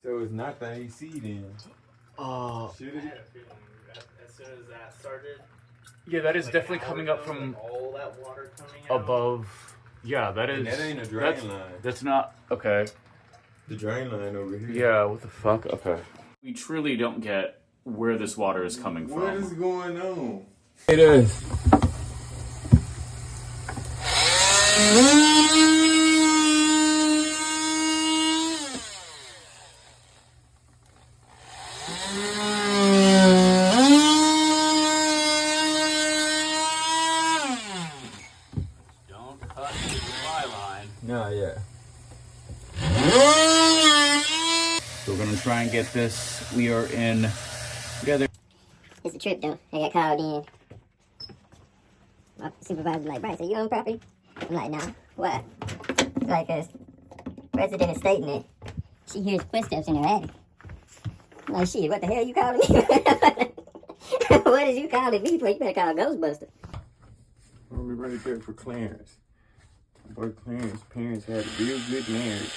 So it's not the AC then. Should I it? had a feeling as soon as that started. Yeah, that is like, definitely an hour coming up ago, from like, all that water coming out. above. Yeah, that is. And that ain't a drain line. That's not okay. The drain line over here. Yeah, what the fuck? Okay. We truly don't get where this water is coming from. What is going on? It is. Don't cut the supply line. Nah, yeah. So we're gonna try and get this. We are in together. It's a trip though. I got called in. My supervisor's like, Bryce, are you on property? I'm like, nah. What? It's like a resident is stating it. She hears footsteps in her attic. I'm like, shit, what the hell you calling me? What is you calling me for? You better call Ghostbuster. We'll be right there for Clarence. My boy Clarence' parents had a real good marriage.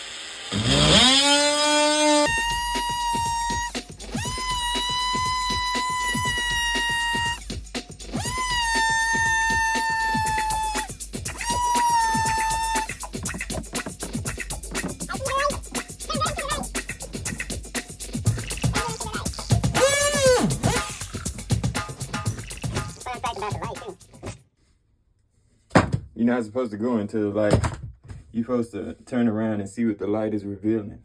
You're not supposed to go into the light. You're supposed to turn around and see what the light is revealing.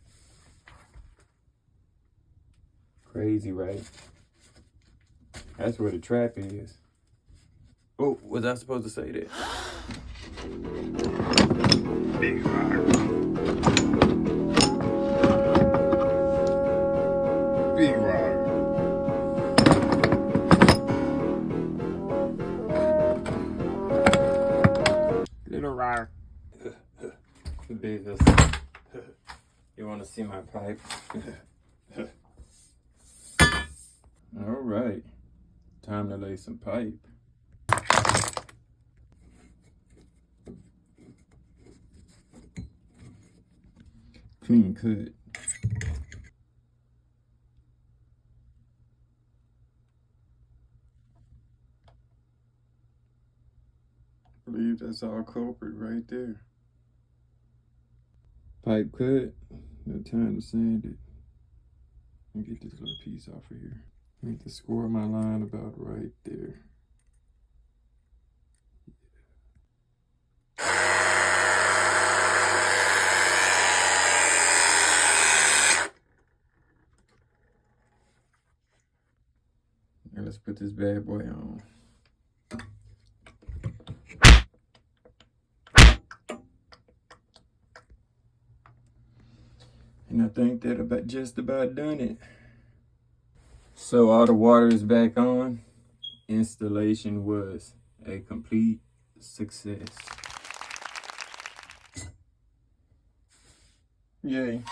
Crazy, right? That's where the trap is. Oh, was I supposed to say that? Big rock. Big rock. Little rock. The biggest. You want to see my pipe? All right. Time to lay some pipe. Clean cut. I believe that's our culprit right there. Pipe cut. No time to sand it. Let me get this little piece off of here. I need to score my line about right there. Now let's put this bad boy on. And I think that just about done it. So all the water is back on. Installation was a complete success. Yay.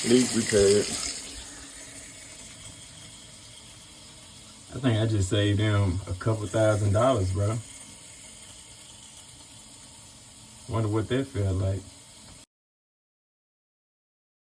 Leak repaired. I think I just saved them a couple $1,000, bro. Wonder what that felt like.